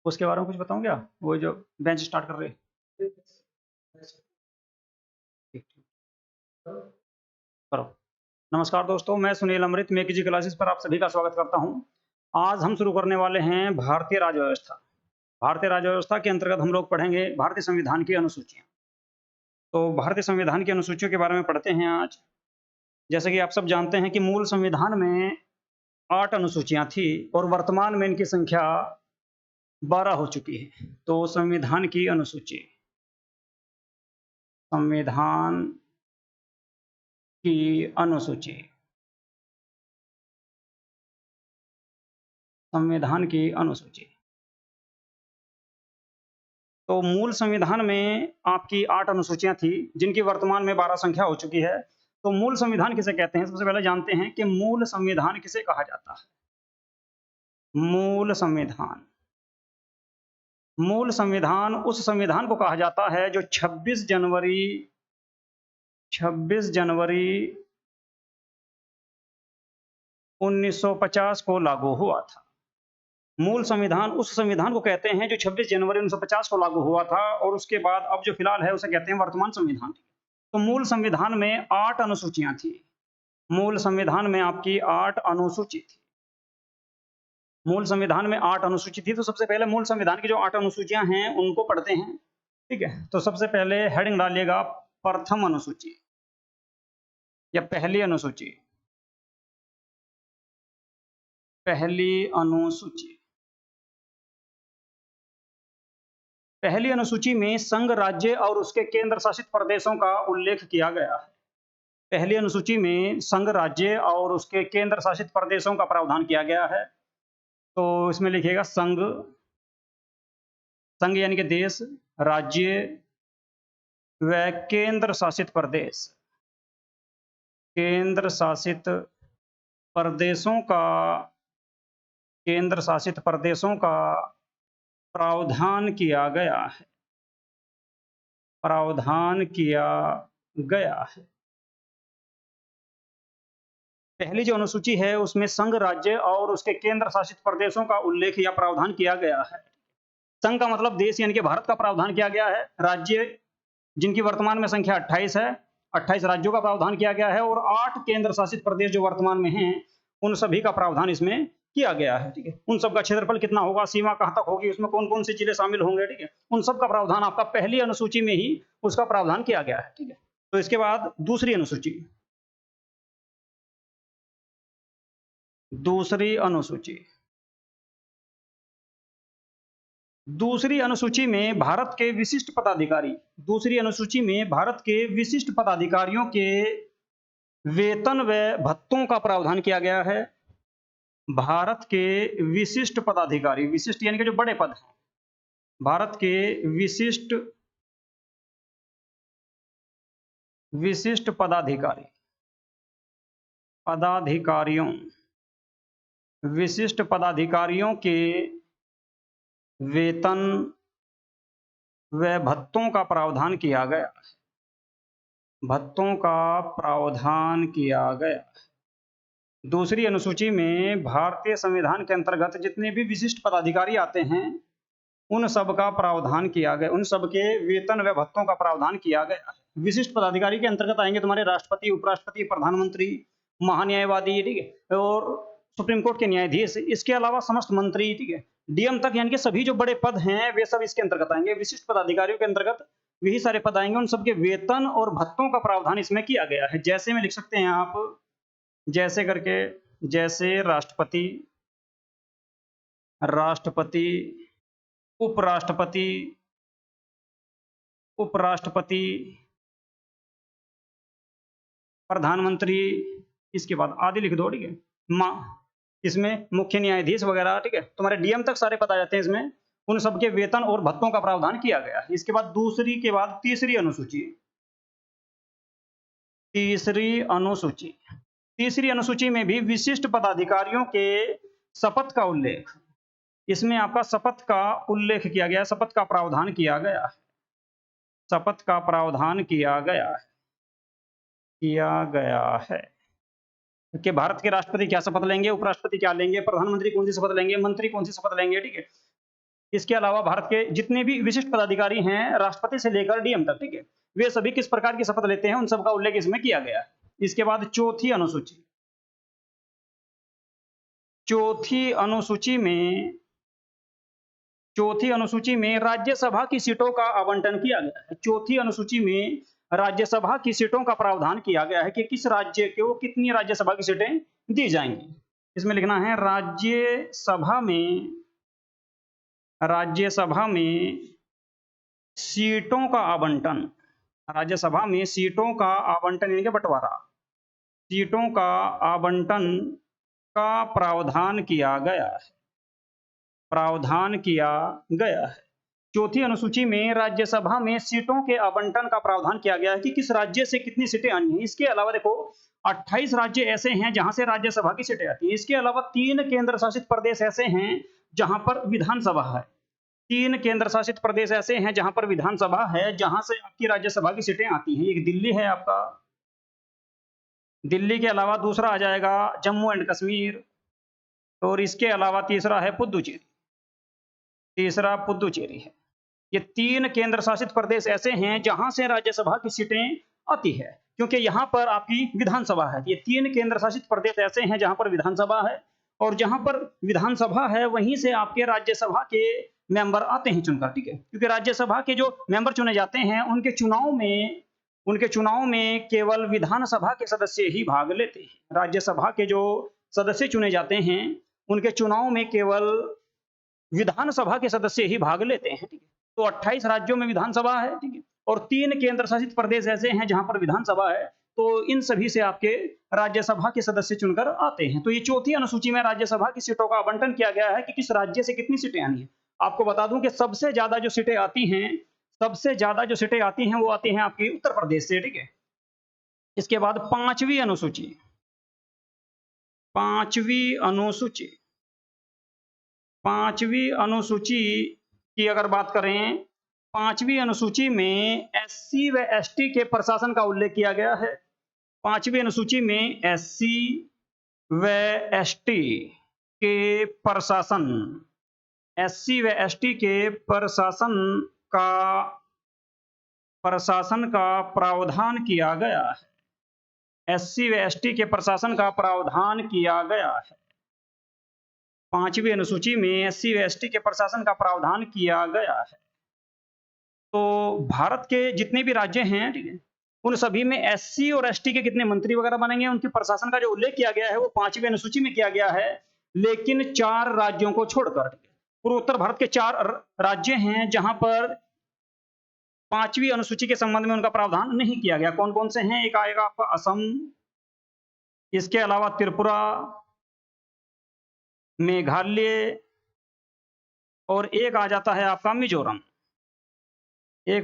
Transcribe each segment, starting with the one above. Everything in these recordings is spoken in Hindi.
उसके बारे में कुछ बताऊँ क्या? वो जो बेंच स्टार्ट कर रहे हैं। ठीक, ठीक। करो। नमस्कार दोस्तों, मैं सुनील अमृत मेकिजी क्लासेस पर आप सभी का स्वागत करता हूँ। आज हम शुरू करने वाले हैं भारतीय राज्य व्यवस्था। भारतीय राज्य व्यवस्था के अंतर्गत हम लोग पढ़ेंगे भारतीय संविधान की अनुसूचियाँ। तो भारतीय संविधान की अनुसूचियों के बारे में पढ़ते हैं आज। जैसे कि आप सब जानते हैं कि मूल संविधान में 8 अनुसूचियाँ थी और वर्तमान में इनकी संख्या 12 हो चुकी है। तो संविधान की अनुसूची, संविधान की अनुसूची, संविधान की अनुसूची। तो मूल संविधान में आपकी 8 अनुसूचियाँ थी, जिनकी वर्तमान में 12 संख्या हो चुकी है। तो मूल संविधान किसे कहते हैं? सबसे पहले जानते हैं कि मूल संविधान किसे कहा जाता है? मूल संविधान। मूल संविधान उस संविधान को कहा जाता है जो 26 जनवरी 1950 को लागू हुआ था। मूल संविधान उस संविधान को कहते हैं जो 26 जनवरी 1950 को लागू हुआ था और उसके बाद अब जो फिलहाल है उसे कहते हैं वर्तमान संविधान। तो मूल संविधान में 8 अनुसूचियां थी। मूल संविधान में आपकी 8 अनुसूची थी। मूल संविधान में 8 अनुसूची थी। तो सबसे पहले मूल संविधान की जो 8 अनुसूचियां हैं उनको पढ़ते हैं। ठीक है, तो सबसे पहले हेडिंग डालिएगा प्रथम अनुसूची या पहली अनुसूची। पहली अनुसूची। पहली अनुसूची में संघ राज्य और उसके केंद्र शासित प्रदेशों का उल्लेख किया गया है। पहली अनुसूची में संघ राज्य और उसके केंद्र शासित प्रदेशों का प्रावधान किया गया है। तो इसमें लिखिएगा संघ, संघ यानी कि देश, राज्य व केंद्र शासित प्रदेश। केंद्र शासित प्रदेशों का, केंद्र शासित प्रदेशों का प्रावधान किया गया है। प्रावधान किया गया है। पहली जो अनुसूची है उसमें संघ राज्य और उसके केंद्र शासित प्रदेशों का उल्लेख या प्रावधान किया गया है। संघ का मतलब देश यानी कि भारत का प्रावधान किया गया है। राज्य जिनकी वर्तमान में संख्या 28 है, 28 राज्यों का प्रावधान किया गया है और 8 केंद्र शासित प्रदेश जो वर्तमान में हैं उन सभी का प्रावधान इसमें किया गया है। ठीक है, उन सब का क्षेत्रफल कितना होगा, सीमा कहां तक होगी, उसमें कौन कौन से जिले शामिल होंगे, ठीक है, उन सब का प्रावधान आपका पहली अनुसूची में ही उसका प्रावधान किया गया है। ठीक है, तो इसके बाद दूसरी अनुसूची। दूसरी अनुसूची। दूसरी अनुसूची में भारत के विशिष्ट पदाधिकारी, दूसरी अनुसूची में भारत के विशिष्ट पदाधिकारियों के वेतन व भत्तों का प्रावधान किया गया है। भारत के विशिष्ट पदाधिकारी, विशिष्ट यानी कि जो बड़े पद हैं, भारत के विशिष्ट पदाधिकारी, पदाधिकारियों, विशिष्ट पदाधिकारियों के वेतन व भत्तों का प्रावधान किया गया। भत्तों का प्रावधान किया गया। दूसरी अनुसूची में भारतीय संविधान के अंतर्गत जितने भी विशिष्ट पदाधिकारी आते हैं उन सब का प्रावधान किया गया, उन सब के वेतन व भत्तों का प्रावधान किया गया। विशिष्ट पदाधिकारी के अंतर्गत आएंगे तुम्हारे राष्ट्रपति, उपराष्ट्रपति, प्रधानमंत्री, महान्यायवादी, ठीक है, और सुप्रीम कोर्ट के न्यायाधीश, इसके अलावा समस्त मंत्री, ठीक है, डीएम तक, यानी कि सभी जो बड़े पद हैं वे सब इसके अंतर्गत आएंगे। विशिष्ट पदाधिकारियों के अंतर्गत यही सारे पद आएंगे, उन सबके वेतन और भत्तों का प्रावधान इसमें किया गया है। जैसे में लिख सकते हैं आप, जैसे करके, जैसे राष्ट्रपति, राष्ट्रपति, उपराष्ट्रपति, उपराष्ट्रपति, प्रधानमंत्री, इसके बाद आदि लिख दो, ठीक है, इसमें मुख्य न्यायाधीश वगैरह, ठीक है, तुम्हारे डीएम तक सारे पद आ जाते हैं इसमें। उन सबके वेतन और भत्तों का प्रावधान किया गया है। इसके बाद दूसरी के बाद तीसरी अनुसूची। तीसरी अनुसूची। तीसरी अनुसूची में भी विशिष्ट पदाधिकारियों के शपथ का उल्लेख, इसमें आपका शपथ का उल्लेख किया गया, शपथ का प्रावधान किया गया है। शपथ का प्रावधान किया गया है, किया गया है कि भारत के राष्ट्रपति क्या शपथ लेंगे, उपराष्ट्रपति क्या लेंगे, प्रधानमंत्री कौन सी शपथ लेंगे, मंत्री कौन सी शपथ लेंगे, ठीक है। इसके अलावा भारत के जितने भी विशिष्ट पदाधिकारी हैं, राष्ट्रपति से लेकर डीएम तक, ठीक है, वे सभी किस प्रकार की शपथ लेते हैं, उन सबका उल्लेख इसमें किया गया है। इसके बाद चौथी अनुसूची। चौथी अनुसूची में राज्यसभा की सीटों का आवंटन किया गया है। चौथी अनुसूची में राज्यसभा की सीटों का प्रावधान किया गया है कि किस राज्य को कितनी राज्यसभा की सीटें दी जाएंगी। इसमें लिखना है राज्यसभा में सीटों का आवंटन। राज्यसभा में सीटों का आवंटन यानी कि बंटवारा, सीटों का आवंटन का प्रावधान किया गया है। चौथी अनुसूची में राज्यसभा में सीटों के आवंटन का प्रावधान किया गया है कि किस राज्य से कितनी सीटें आनी है। इसके अलावा देखो 28 राज्य ऐसे हैं जहां से राज्यसभा की सीटें आती हैं। इसके अलावा 3 केंद्र शासित प्रदेश ऐसे हैं जहां पर विधानसभा है। 3 केंद्र शासित प्रदेश ऐसे हैं जहां पर विधानसभा है, जहां से आपकी राज्यसभा की सीटें आती हैं। एक दिल्ली है आपका, दिल्ली के अलावा दूसरा आ जाएगा जम्मू एंड कश्मीर, और इसके अलावा तीसरा है पुदुचेरी। है। ये 3 केंद्र शासित प्रदेश ऐसे हैं जहां से राज्यसभा की सीटें आती है, क्योंकि यहां पर आपकी विधानसभा है। ये 3 केंद्र शासित प्रदेश ऐसे हैं जहां पर विधानसभा है, और जहां पर विधानसभा है वहीं से आपके राज्यसभा के मेंबर आते हैं चुनकर, ठीक है, क्योंकि राज्यसभा के जो मेंबर चुने जाते हैं उनके चुनाव में केवल विधानसभा के सदस्य ही भाग लेते हैं। राज्यसभा के जो सदस्य चुने जाते हैं उनके चुनाव में केवल विधानसभा के सदस्य ही भाग लेते हैं, ठीक है। तो 28 राज्यों में विधानसभा है, ठीक है, और 3 केंद्र शासित प्रदेश ऐसे हैं जहां पर विधानसभा है, तो इन सभी से आपके राज्यसभा के सदस्य चुनकर आते हैं। तो ये चौथी अनुसूची में राज्यसभा की सीटों का आवंटन किया गया है कि किस राज्य से कितनी सीटें आनी है। आपको बता दूं कि सबसे ज्यादा जो सीटें आती हैं वो आती हैं आपकी उत्तर प्रदेश से, ठीक है। इसके बाद पांचवी अनुसूची की अगर बात करें, पांचवी अनुसूची में एससी व एसटी के प्रशासन का उल्लेख किया गया है। पांचवी अनुसूची में एससी व एसटी के प्रशासन का प्रावधान किया गया है। एससी व एसटी के प्रशासन का प्रावधान किया गया है। पांचवी अनुसूची में एससी व एसटी के प्रशासन का प्रावधान किया गया है। तो भारत के जितने भी राज्य हैं, ठीक है, उन सभी में एससी और एसटी के कितने मंत्री वगैरह बनेंगे, उनके प्रशासन का जो उल्लेख किया गया है वो पांचवी अनुसूची में किया गया है, लेकिन 4 राज्यों को छोड़कर। पूर्वोत्तर भारत के 4 राज्य हैं जहां पर पांचवी अनुसूची के संबंध में उनका प्रावधान नहीं किया गया। कौन कौन से हैं? एक आएगा आपका असम, इसके अलावा त्रिपुरा, मेघालय, और एक आ जाता है आपका मिजोरम। ये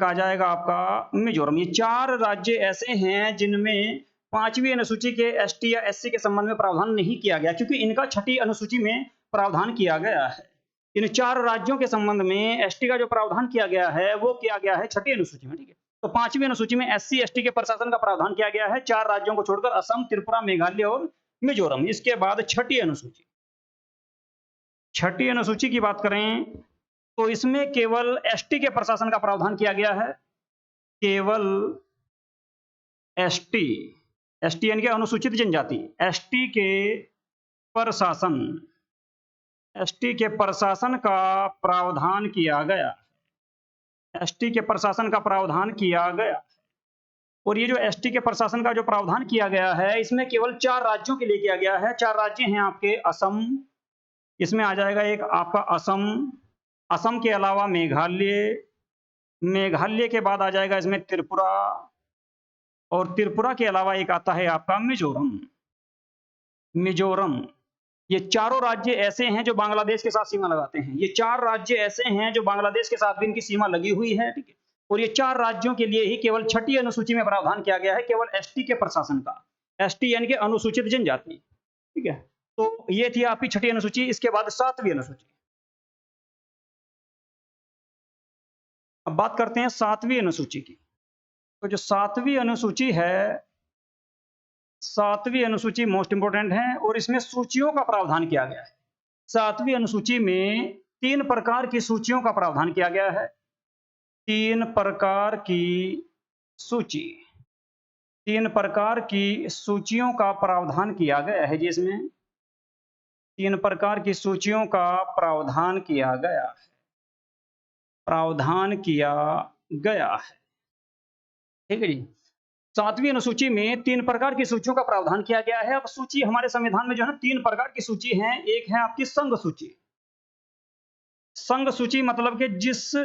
4 राज्य ऐसे हैं जिनमें पांचवी अनुसूची के एसटी या एससी के संबंध में प्रावधान नहीं किया गया, क्योंकि इनका छठी अनुसूची में प्रावधान किया गया है। इन 4 राज्यों के संबंध में एसटी का जो प्रावधान किया गया है वो किया गया है छठी अनुसूची में, ठीक है। तो पांचवी अनुसूची में एससी एसटी के प्रशासन का प्रावधान किया गया है 4 राज्यों को छोड़कर, असम, त्रिपुरा, मेघालय और मिजोरम। इसके बाद छठी अनुसूची की बात करें तो इसमें केवल एसटी के प्रशासन का प्रावधान किया गया है। केवल एसटी यानी कि अनुसूचित जनजाति, एसटी के प्रशासन का प्रावधान किया गया। और ये जो एसटी के प्रशासन का जो प्रावधान किया गया है इसमें केवल 4 राज्यों के लिए किया गया है। 4 राज्य हैं आपके असम, इसमें आ जाएगा एक आपका असम के अलावा मेघालय के बाद आ जाएगा इसमें त्रिपुरा, और त्रिपुरा के अलावा एक आता है आपका मिजोरम। ये चारों राज्य ऐसे हैं जो बांग्लादेश के साथ सीमा लगाते हैं। ये 4 राज्य ऐसे हैं जो बांग्लादेश के साथ भी इनकी सीमा लगी हुई है, ठीक है। और ये 4 राज्यों के लिए ही केवल छठी अनुसूची में प्रावधान किया गया है केवल एसटी के प्रशासन का। एसटी यानी कि अनुसूचित जनजाति, ठीक है। तो ये थी आपकी छठी अनुसूची। इसके बाद 7वीं अनुसूची। अब बात करते हैं 7वीं अनुसूची की। तो जो 7वीं अनुसूची है, 7वीं अनुसूची मोस्ट इंपोर्टेंट है और इसमें सूचियों का प्रावधान किया गया है। 7वीं अनुसूची में 3 प्रकार की सूचियों का प्रावधान किया गया है। 3 प्रकार की सूची, 3 प्रकार की सूचियों का प्रावधान किया गया है जी इसमें। 3 प्रकार की सूचियों का प्रावधान किया गया है, प्रावधान किया गया है। ठीक है जी। 7वीं अनुसूची में 3 प्रकार की सूचियों का प्रावधान किया गया है। अब सूची हमारे संविधान में जो है 3 प्रकार की सूची है। एक है आपकी संघ सूची। संघ सूची मतलब कि जिस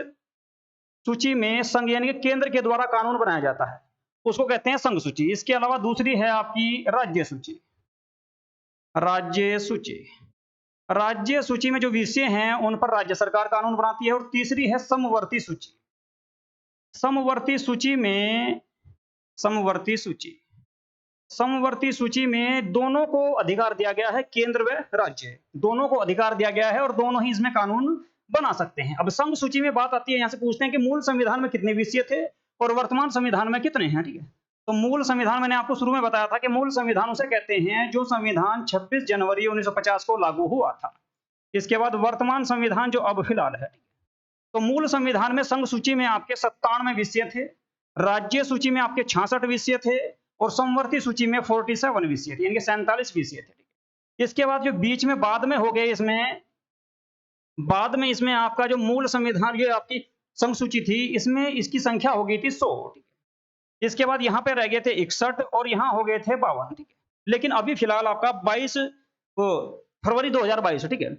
सूची में संघ यानी कि केंद्र के द्वारा कानून बनाया जाता है उसको कहते हैं संघ सूची। इसके अलावा दूसरी है आपकी राज्य सूची। राज्य सूची, राज्य सूची में जो विषय हैं उन पर राज्य सरकार कानून बनाती है। और तीसरी है समवर्ती सूची। समवर्ती सूची में, समवर्ती सूची, समवर्ती सूची में दोनों को अधिकार दिया गया है, केंद्र व राज्य दोनों को अधिकार दिया गया है और दोनों ही इसमें कानून बना सकते हैं। अब संघ सूची में बात आती है, यहां से पूछते हैं कि मूल संविधान में कितने विषय थे और वर्तमान संविधान में कितने हैं। ठीक है, तो मूल संविधान मैंने आपको शुरू में बताया था कि मूल संविधान उसे कहते हैं जो संविधान 26 जनवरी 1950 को लागू हुआ था। इसके बाद वर्तमान संविधान जो अब फिलहाल है। तो मूल संविधान में संघ सूची में आपके 97 विषय थे, राज्य सूची में आपके 66 विषय थे और समवर्ती सूची में 47 विषय थे, यानी कि 47 विषय थे। इसके बाद जो बीच में बाद में हो गए, इसमें बाद में इसमें आपका जो मूल संविधान ये आपकी संघ सूची थी, इसमें इसकी संख्या हो गई थी 100। इसके बाद यहाँ पे रह गए थे 61 और यहाँ हो गए थे 52। ठीक है, लेकिन अभी फिलहाल आपका 22 फरवरी 2022, ठीक है,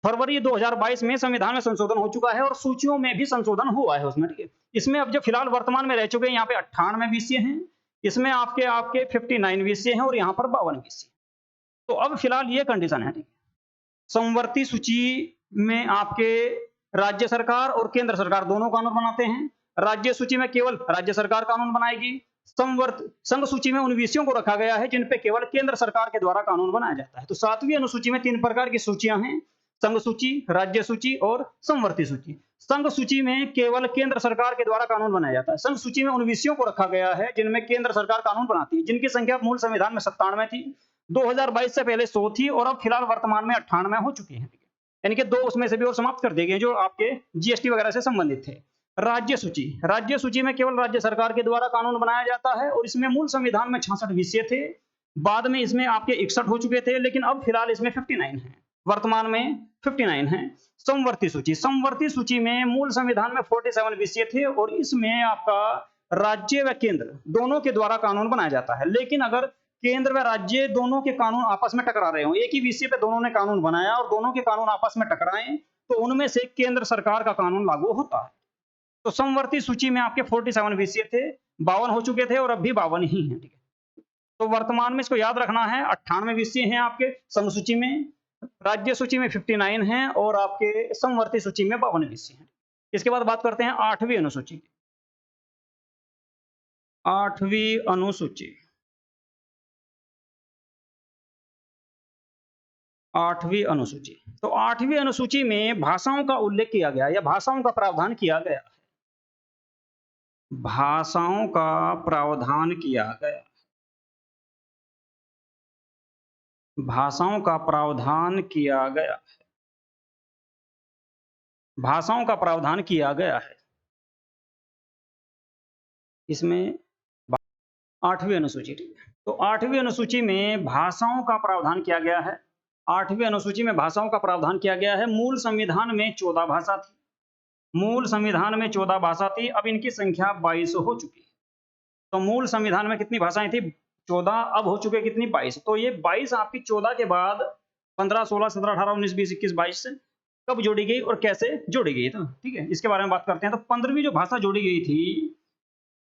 फरवरी 2022 में संविधान में संशोधन हो चुका है और सूचियों में भी संशोधन हुआ है उसमें। ठीक है, इसमें अब जो फिलहाल वर्तमान में रह चुके हैं यहाँ पे 98 विषय हैं, इसमें आपके आपके 59 विषय हैं और यहाँ पर 52 विषय। तो अब फिलहाल ये कंडीशन है। ठीक है, समवर्ती सूची में आपके राज्य सरकार और केंद्र सरकार दोनों कानून बनाते हैं। राज्य सूची में केवल राज्य सरकार कानून बनाएगी। संघ सूची में उन विषयों को रखा गया है जिन पे केवल केंद्र सरकार के द्वारा कानून बनाया जाता है। तो 7वीं अनुसूची में 3 प्रकार की सूचियां हैं, संघ सूची, राज्य सूची और समवर्ती सूची। संघ सूची में केवल केंद्र सरकार के द्वारा कानून बनाया जाता है। संघ सूची में उन विषयों को रखा गया है जिनमें केंद्र सरकार कानून बनाती है, जिनकी संख्या मूल संविधान में 97 थी, 2022 से पहले 100 थी और अब फिलहाल वर्तमान में 98 हो चुकी है। यानी कि 2 उसमें से भी और समाप्त कर दिए गए जो आपके जीएसटी वगैरह से संबंधित थे। राज्य सूची, राज्य सूची में केवल राज्य सरकार के द्वारा कानून बनाया जाता है और इसमें मूल संविधान में 66 विषय थे, बाद में इसमें आपके 61 हो चुके थे, लेकिन अब फिलहाल इसमें 59 है, वर्तमान में 59 है। समवर्ती सूची, समवर्ती सूची में मूल संविधान में 47 विषय थे और इसमें आपका राज्य व केंद्र दोनों के द्वारा कानून बनाया जाता है। लेकिन अगर केंद्र व राज्य दोनों के कानून आपस में टकरा रहे हो, एक ही विषय पे दोनों ने कानून बनाया और दोनों के कानून आपस में टकराए, तो उनमें से केंद्र सरकार का कानून लागू होता है। तो समवर्ती सूची में आपके 47 विषय थे, 52 हो चुके थे और अब भी 52 ही हैं। ठीक है, तो वर्तमान में इसको याद रखना है, 98 विषय हैं आपके संघ सूची में, राज्य सूची में 59 हैं और आपके समवर्ती सूची में 52 विषय हैं। इसके बाद बात करते हैं 8वीं अनुसूची। 8वीं अनुसूची, 8वीं अनुसूची। तो 8वीं अनुसूची में भाषाओं का उल्लेख किया गया या भाषाओं का प्रावधान किया गया, भाषाओं का प्रावधान किया गया, भाषाओं का प्रावधान किया गया, भाषाओं का प्रावधान किया गया है इसमें 8वीं अनुसूची। ठीक है, तो 8वीं अनुसूची में भाषाओं का प्रावधान किया गया है। 8वीं अनुसूची में भाषाओं का प्रावधान किया गया है। मूल संविधान में 14 भाषा थी, मूल संविधान में 14 भाषा थी, अब इनकी संख्या 22 हो चुकी है। तो मूल संविधान में कितनी भाषाएं थी? 14, अब हो चुके कितनी? 22। तो ये 22 आपकी 14 के बाद 15, 16, 17, 18, 19, 20, 21, 22 कब जोड़ी गई और कैसे जोड़ी गई? तो ठीक है, इसके बारे में बात करते हैं। तो 15वीं जो भाषा जोड़ी गई थी,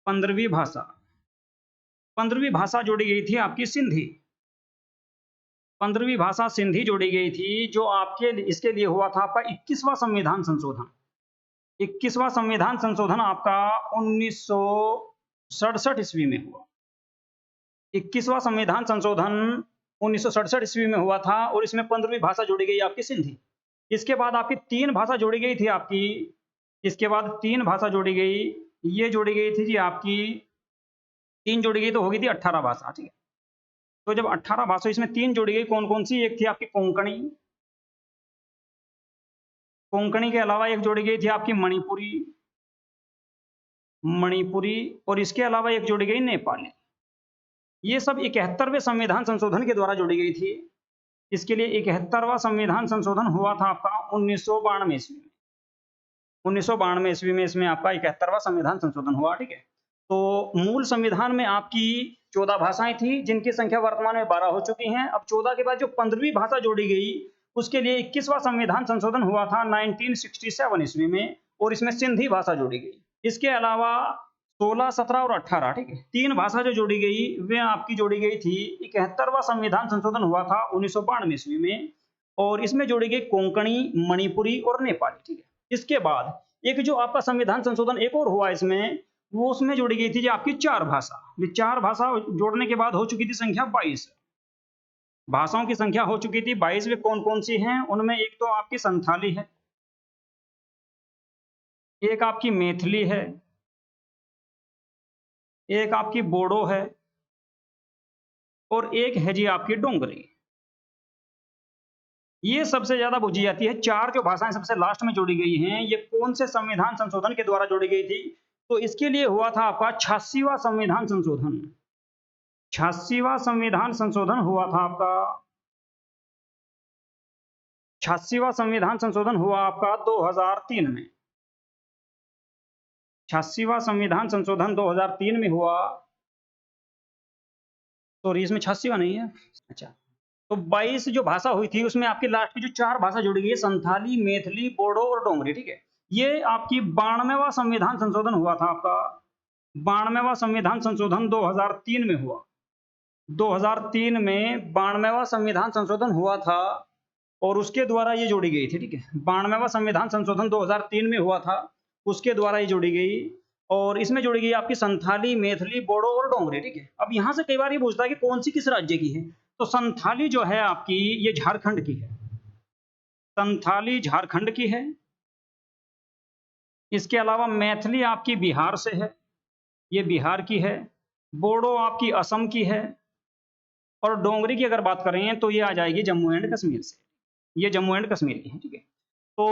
15वीं भाषा, 15वीं भाषा जोड़ी गई थी आपकी सिंधी। 15वीं भाषा सिंधी जोड़ी गई थी, जो आपके इसके लिए हुआ था आपका 21वां संविधान संशोधन। 21वां संविधान संशोधन आपका 1967 ईस्वी में हुआ। 21वां संविधान संशोधन 1967 ईस्वी में हुआ था और इसमें 15वीं भाषा जोड़ी गई आपकी सिंधी। इसके बाद आपकी 3 भाषा जोड़ी गई थी आपकी, इसके बाद 3 भाषा जोड़ी गई, ये जोड़ी गई थी जी आपकी, 3 जोड़ी गई तो होगी थी 18 भाषा। ठीक है, तो जब 18 भाषा इसमें 3 जोड़ी गई, कौन कौन सी? एक थी आपकी कोंकणी, कोंकणी के अलावा एक जोड़ी गई थी आपकी मणिपुरी, मणिपुरी, और इसके अलावा एक जोड़ी गई नेपाली। ये सब 71वें संविधान संशोधन के द्वारा जोड़ी गई थी। इसके लिए 71वां संविधान संशोधन हुआ था आपका 1992 ईस्वी में। 1992 ईस्वी में इसमें आपका 71वां संविधान संशोधन हुआ, ठीक है। तो मूल संविधान में आपकी 14 भाषाएं थी, जिनकी संख्या वर्तमान में 12 हो चुकी हैं। अब 14 के बाद जो 15वीं भाषा जोड़ी गई, उसके लिए 21वां संविधान संशोधन हुआ था 1967 ईस्वी में, और इसमें सिंधी भाषा जोड़ी गई। इसके अलावा 16, 17 और 18, ठीक है, 3 भाषा जो जोड़ी गई वे आपकी जोड़ी गई थी। 71वां संविधान संशोधन हुआ था 1992 ईस्वी में, और इसमें जोड़ी गई कोंकणी, मणिपुरी और नेपाली, ठीक है। इसके बाद एक जो आपका संविधान संशोधन एक और हुआ इसमें, वो उसमें जोड़ी गई थी जो आपकी 4 भाषा। ये 4 भाषा जोड़ने के बाद हो चुकी थी संख्या 22। भाषाओं की संख्या हो चुकी थी 22। वे कौन कौन सी हैं? उनमें एक तो आपकी संथाली है, एक आपकी मैथिली है, एक आपकी बोडो है, और एक है जी आपकी डोंगरी। ये सबसे ज्यादा पूछी जाती है। 4 जो भाषाएं सबसे लास्ट में जोड़ी गई हैं, ये कौन से संविधान संशोधन के द्वारा जोड़ी गई थी? तो इसके लिए हुआ था आपका 86वां संविधान संशोधन। 86वां संविधान संशोधन हुआ था आपका, 86वां संविधान संशोधन हुआ आपका 2003 में। 86वां संविधान संशोधन 2003 में हुआ। सॉरी, इसमें 86वां नहीं है। अच्छा, तो 22 जो भाषा हुई थी उसमें आपकी लास्ट की जो 4 भाषा जुड़ी गई है, संथाली, मैथिली, बोडो और डोंगरी, ठीक है। ये आपकी 92वां संविधान संशोधन हुआ था आपका। 92वां संविधान संशोधन 2003 में हुआ। 2003 में 92वां संविधान संशोधन हुआ था, और उसके द्वारा ये जोड़ी गई थी, ठीक है। 92वां संविधान संशोधन 2003 में हुआ था, उसके द्वारा ये जोड़ी गई, और इसमें जोड़ी गई आपकी संथाली, मैथिली, बोडो और डोंगरी, ठीक है। अब यहां से कई बार ये पूछता है कि कौन सी किस राज्य की है, तो संथाली जो है आपकी ये झारखंड की है। संथाली झारखंड की है। इसके अलावा मैथिली आपकी बिहार से है, ये बिहार की है। बोडो आपकी असम की है, और डोंगरी की अगर बात करें तो ये आ जाएगी जम्मू एंड कश्मीर से। ये जम्मू एंड कश्मीर की है, ठीक है। तो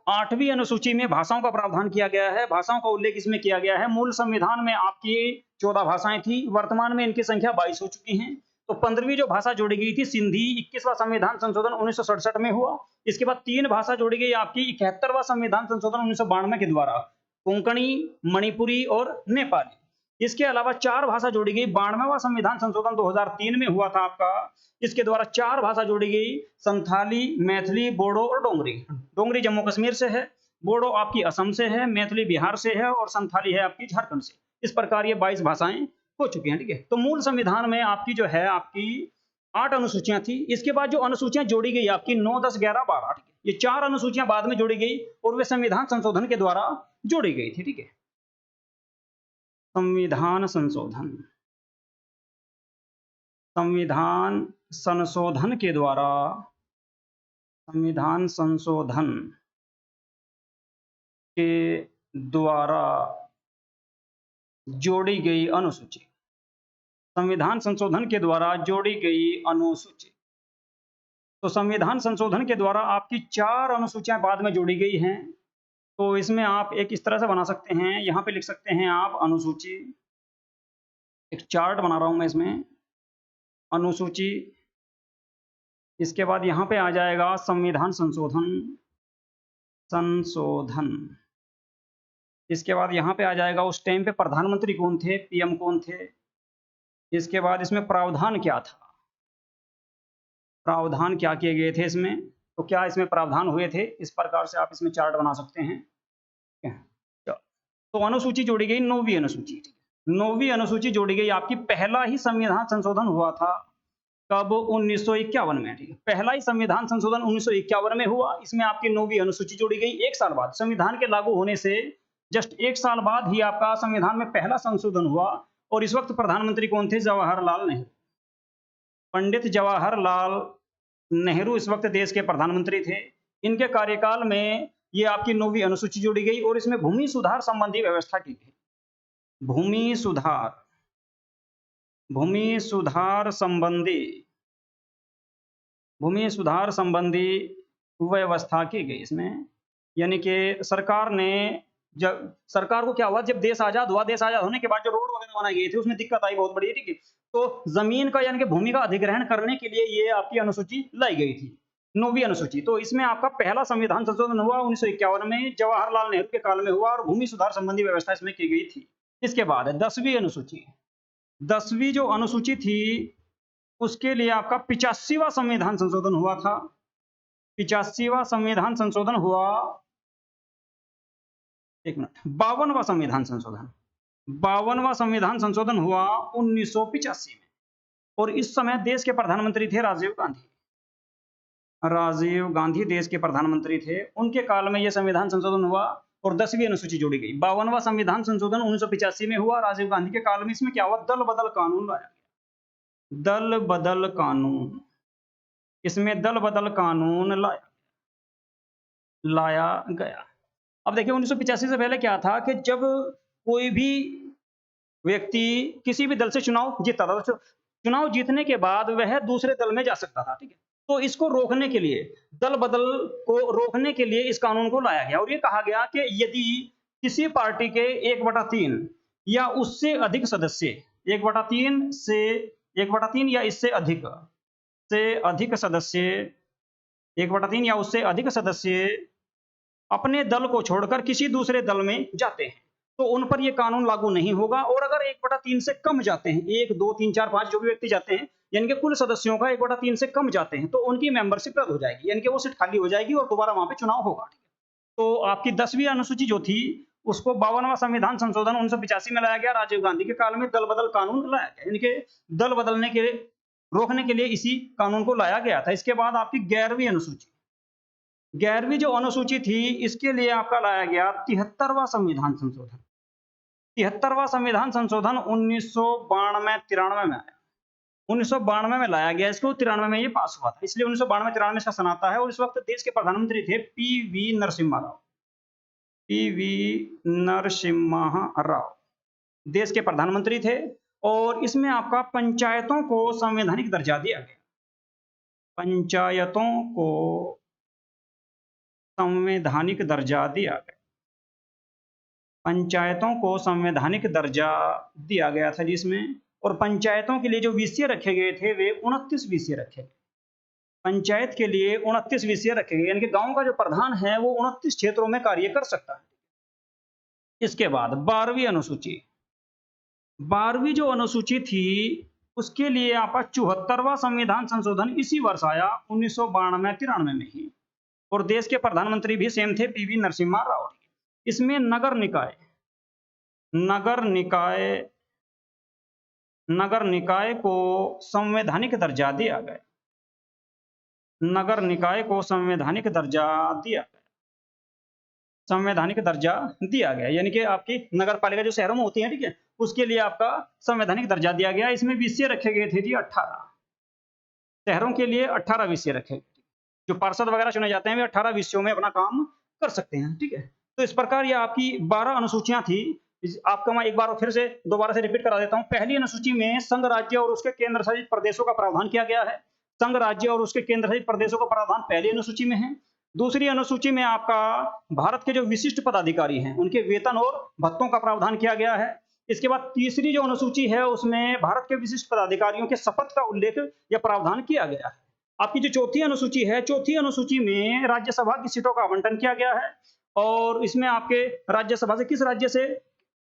8वीं अनुसूची में भाषाओं का प्रावधान किया गया है। भाषाओं का उल्लेख इसमें किया गया है। मूल संविधान में आपकी 14 भाषाएं थी, वर्तमान में इनकी संख्या 22 हो चुकी हैं। तो 15वीं जो भाषा जोड़ी गई थी सिंधी, 21वां संविधान संशोधन 1967 में हुआ। इसके बाद 3 भाषा जोड़ी गई आपकी 71वां संविधान संशोधन 1992 के द्वारा, कोंकणी, मणिपुरी और नेपाली। इसके अलावा 4 भाषा जोड़ी गई 92वां संविधान संशोधन 2003 में हुआ था आपका। इसके द्वारा 4 भाषा जोड़ी गई, संथाली, मैथिली, बोडो और डोंगरी। डोंगरी जम्मू कश्मीर से है, बोडो आपकी असम से है, मैथिली बिहार से है, और संथाली है आपकी झारखंड से। इस प्रकार ये 22 भाषाएं हो चुकी हैं, ठीक है। तो मूल संविधान में आपकी जो है आपकी 8 अनुसूचियां थी। इसके बाद जो अनुसूचियां जोड़ी गई आपकी 9, 10, 11, 12, ठीक है। ये 4 अनुसूचियां बाद में जोड़ी गई, और वे संविधान संशोधन के द्वारा जोड़ी गई थी, ठीक है। संविधान संशोधन, संविधान संशोधन के द्वारा, संविधान संशोधन के द्वारा जोड़ी गई अनुसूची, संविधान संशोधन के द्वारा जोड़ी गई अनुसूची। तो संविधान संशोधन के द्वारा आपकी 4 अनुसूचियां बाद में जोड़ी गई हैं। तो इसमें आप एक इस तरह से बना सकते हैं, यहां पे लिख सकते हैं आप अनुसूची, एक चार्ट बना रहा हूं मैं इसमें, अनुसूची। इसके बाद यहां पे आ जाएगा संविधान संशोधन, संशोधन। इसके बाद यहां पे आ जाएगा उस टाइम पे प्रधानमंत्री कौन थे, पीएम कौन थे। इसके बाद इसमें प्रावधान क्या था, प्रावधान क्या किए गए थे इसमें, तो क्या इसमें प्रावधान हुए थे। इस प्रकार से आप इसमें चार्ट बना सकते हैं। तो अनुसूची जोड़ी गई 9वीं अनुसूची, 9वीं अनुसूची जोड़ी गई आपकी। पहला ही संविधान संशोधन हुआ था कब, 1951 में, ठीक है। पहला ही संविधान संशोधन 1951 में हुआ। इसमें आपकी 9वीं अनुसूची जोड़ी गई। 1 साल बाद, संविधान के लागू होने से जस्ट 1 साल बाद ही आपका संविधान में पहला संशोधन हुआ। और इस वक्त प्रधानमंत्री कौन थे, जवाहरलाल नेहरू। पंडित जवाहरलाल नेहरू इस वक्त देश के प्रधानमंत्री थे। इनके कार्यकाल में ये आपकी 9वीं अनुसूची जोड़ी गई, और इसमें भूमि सुधार संबंधी व्यवस्था की गई। भूमि सुधार, भूमि सुधार संबंधी, भूमि सुधार संबंधी व्यवस्था की गई इसमें। यानी कि सरकार ने, जब सरकार को क्या हुआ, जब देश आजाद हुआ, देश आजाद होने के बाद जो रोड वगैरह बनाई गई थी उसमें दिक्कत आई बहुत बड़ी, ठीक है। तो जमीन का यानी कि भूमि का अधिग्रहण करने के लिए ये आपकी अनुसूची लाई गई थी, 9वीं अनुसूची। तो इसमें आपका पहला संविधान संशोधन हुआ 1951 में, जवाहरलाल नेहरू के काल में हुआ, और भूमि सुधार संबंधी व्यवस्था इसमें की गई थी। इसके बाद है 10वीं अनुसूची। 10वीं जो अनुसूची थी उसके लिए आपका 85वां संविधान संशोधन हुआ था। 85वां संविधान संशोधन हुआ, एक मिनट, 52वां संविधान संशोधन, 52वां संविधान संशोधन हुआ 1985 में। और इस समय देश के प्रधानमंत्री थे राजीव गांधी। राजीव गांधी देश के प्रधानमंत्री थे, उनके काल में यह संविधान संशोधन हुआ और 10वीं अनुसूची जोड़ी गई। 52वां संविधान संशोधन 1985 में हुआ राजीव गांधी के काल में। इसमें क्या हुआ, दल बदल कानून लाया गया, दल बदल कानून। इसमें दल बदल कानून लाया गया। अब देखिए 1985 से पहले क्या था कि जब कोई भी व्यक्ति किसी भी दल से चुनाव जीतता था, तो चुनाव जीतने के बाद वह दूसरे दल में जा सकता था, ठीक है। तो इसको रोकने के लिए, दल बदल को रोकने के लिए इस कानून को लाया गया और ये कहा गया कि यदि किसी पार्टी के 1/3 या उससे अधिक सदस्य, 1/3 से 1/3 या इससे अधिक सदस्य, 1/3 या उससे अधिक सदस्य अपने दल को छोड़कर किसी दूसरे दल में जाते हैं तो उन पर यह कानून लागू नहीं होगा। और अगर 1/3 से कम जाते हैं, 1, 2, 3, 4, 5 जो भी व्यक्ति जाते हैं, यानी कि कुल सदस्यों का 1/3 से कम जाते हैं, तो उनकी मेंबरशिप रद्द हो जाएगी, यानी कि वो सीट खाली हो जाएगी और दोबारा वहां पे चुनाव होगा। तो आपकी 10वीं अनुसूची जो थी उसको 52वां संविधान संशोधन 1985 में लाया गया, राजीव गांधी के काल में दल बदल कानून लाया गया, यानी कि दल बदलने के रोकने के लिए इसी कानून को लाया गया था। इसके बाद आपकी 11वीं अनुसूची, 11वीं जो अनुसूची थी इसके लिए आपका लाया गया 73वां संविधान संशोधन। 73वां संविधान संशोधन 1992-93 में आया, 1992 में लाया गया इसको, 93 में ये पास हुआ था, इसलिए 1992-93 इसका सन आता है। और इस वक्त देश के प्रधानमंत्री थे पीवी नरसिम्हा राव। पीवी नरसिम्हा राव देश के प्रधानमंत्री थे और इसमें आपका पंचायतों को संवैधानिक दर्जा दिया गया। पंचायतों को संवैधानिक दर्जा दिया गया, पंचायतों को संवैधानिक दर्जा दिया गया था जिसमें, और पंचायतों के लिए जो विषय रखे गए थे वे 29 विषय रखे गए। पंचायत के लिए 29 विषय रखे गए, यानी कि गांव का जो प्रधान है वो 29 क्षेत्रों में कार्य कर सकता है। इसके बाद 12वीं अनुसूची, 12वीं जो अनुसूची थी उसके लिए आपका 74वां संविधान संशोधन इसी वर्ष आया 1992-93 में ही, और देश के प्रधानमंत्री भी सेम थे पीवी नरसिम्हा राव। इसमें नगर निकाय को संवैधानिक दर्जा दिया गया, नगर निकाय को संवैधानिक दर्जा दिया गया, यानी कि आपकी नगर पालिका जो शहरों में होती है, ठीक है, उसके लिए आपका संवैधानिक दर्जा दिया गया। इसमें विषय रखे गए थे जी 18, शहरों के लिए 18 विषय रखे गए, जो पार्षद वगैरह चुने जाते हैं वे 18 विषयों में अपना काम कर सकते हैं, ठीक है। तो इस प्रकार ये आपकी 12 अनुसूचियां थी। आपको मैं एक बार फिर से दोबारा से रिपीट करा देता हूं। पहली अनुसूची में संघ राज्य और उसके केंद्र शासित प्रदेशों का प्रावधान किया गया है। संघ राज्य और उसके केंद्र शासित प्रदेशों का प्रावधान पहली अनुसूची में है। दूसरी अनुसूची में आपका भारत के जो विशिष्ट पदाधिकारी हैं उनके वेतन और भत्तों का प्रावधान किया गया है। इसके बाद तीसरी जो अनुसूची है उसमें भारत के विशिष्ट पदाधिकारियों के शपथ का उल्लेख या प्रावधान किया गया है। आपकी जो चौथी अनुसूची है, चौथी अनुसूची में राज्यसभा की सीटों का आवंटन किया गया है और इसमें आपके राज्यसभा से किस राज्य से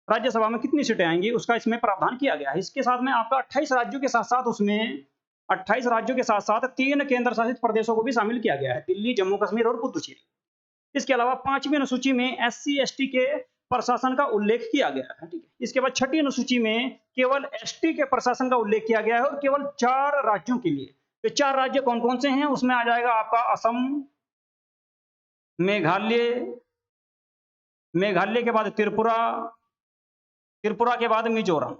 राज्यसभा में कितनी सीटें आएंगी उसका इसमें प्रावधान किया गया है। इसके साथ में आपका 28 राज्यों के साथ साथ उसमें 28 राज्यों के साथ साथ 3 केंद्र शासित प्रदेशों को भी शामिल किया गया है, दिल्ली, जम्मू कश्मीर और पुदुचेरी। इसके अलावा 5वीं अनुसूची में SC ST के प्रशासन का उल्लेख किया गया है, ठीक है। इसके बाद 6ठी अनुसूची में केवल ST के प्रशासन का उल्लेख किया गया है और केवल 4 राज्यों के लिए। तो 4 राज्य कौन कौन से हैं उसमें आ जाएगा आपका असम, मेघालय के बाद त्रिपुरा, त्रिपुरा के बाद मिजोरम।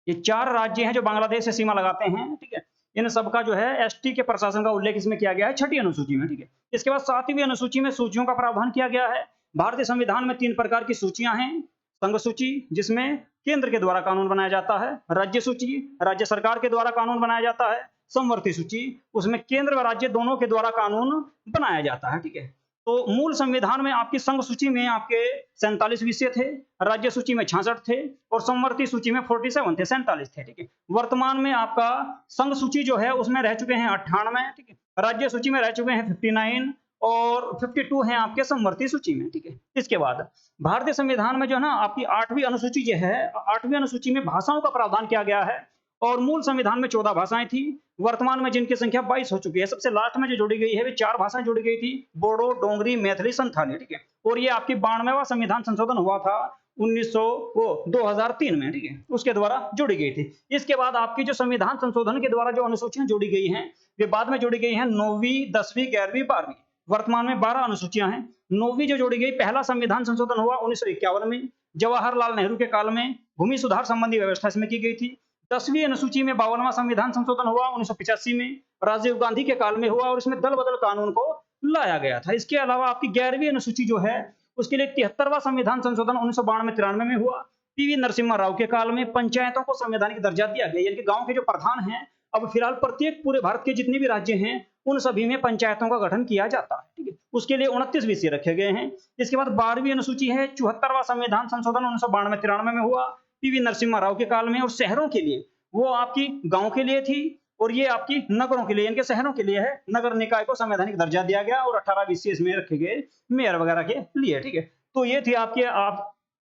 ये 4 राज्य हैं जो बांग्लादेश से सीमा लगाते हैं, ठीक है। इन सबका जो है ST के प्रशासन का उल्लेख इसमें किया गया है 6ठी अनुसूची में, ठीक है। इसके बाद 7वीं अनुसूची में सूचियों का प्रावधान किया गया है। भारतीय संविधान में 3 प्रकार की सूचियां हैं। संघ सूची जिसमें केंद्र के द्वारा कानून बनाया जाता है, राज्य सूची राज्य सरकार के द्वारा कानून बनाया जाता है, समवर्ती सूची उसमें केंद्र व राज्य दोनों के द्वारा कानून बनाया जाता है, ठीक है। तो मूल संविधान में आपकी संघ सूची में आपके 47 विषय थे, राज्य सूची में 66 थे और संवर्ती सूची में 47 थे, 47 थे, ठीक है। वर्तमान में आपका संघ सूची जो है उसमें रह चुके हैं 98, ठीक है। राज्य सूची में रह चुके हैं 59 और 52 हैं आपके संवर्ती सूची में, ठीक है। इसके बाद भारतीय संविधान में जो है ना आपकी 8वीं अनुसूची जो है, 8वीं अनुसूची में भाषाओं का प्रावधान किया गया है और मूल संविधान में 14 भाषाएं थी, वर्तमान में जिनकी संख्या 22 हो चुकी है। सबसे लास्ट में जो जोड़ी गई है वे 4 भाषाएं जोड़ी गई थी, बोडो, डोंगरी, मैथिली, संथाली, ठीक है। और ये आपकी 92वां संविधान संशोधन हुआ था 2003 में, ठीक है, उसके द्वारा जोड़ी गई थी। इसके बाद आपकी जो संविधान संशोधन के द्वारा जो अनुसूचियां जोड़ी गई हैं वे बाद में जोड़ी गई हैं 9वीं, 10वीं, 11वीं, 12वीं। वर्तमान में 12 अनुसूचियां हैं। 9वीं जो जोड़ी गई, पहला संविधान संशोधन हुआ 1951 में, जवाहरलाल नेहरू के काल में भूमि सुधार संबंधी व्यवस्था इसमें की गई थी। 10वीं अनुसूची में 52वां संविधान संशोधन हुआ 1985 में, राजीव गांधी के काल में हुआ और इसमें दल बदल कानून को लाया गया था। इसके अलावा आपकी 11वीं अनुसूची जो है उसके लिए 73वां संविधान संशोधन 1992-93 में हुआ। पीवी नरसिम्हा राव के काल में पंचायतों को संवैधानिक दर्जा दिया गया, यानी कि गांव के जो प्रधान हैं, अब फिलहाल प्रत्येक पूरे भारत के जितने भी राज्य हैं उन सभी में पंचायतों का गठन किया जाता है, ठीक है। उसके लिए 29 विषय रखे गए हैं। इसके बाद 12वीं अनुसूची है, 74वां संविधान संशोधन 1992-93 में हुआ पीवी नरसिम्हा राव के काल में और शहरों के लिए वो आपकी गांव के लिए थी और ये आपकी नगरों के लिए, इनके शहरों के लिए है। नगर निकाय को संवैधानिक दर्जा दिया गया और 18 विषय इसमें रखे गए मेयर वगैरह के लिए, ठीक है। तो ये थी आपके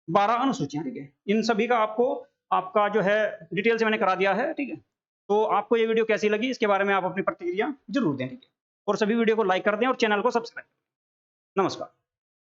12 अनुसूचियां, ठीक है। इन सभी का आपको आपका जो है डिटेल से मैंने करा दिया है, ठीक है। तो आपको ये वीडियो कैसी लगी इसके बारे में आप अपनी प्रतिक्रिया जरूर दें, ठीक है। और सभी वीडियो को लाइक कर दें और चैनल को सब्सक्राइब। नमस्कार।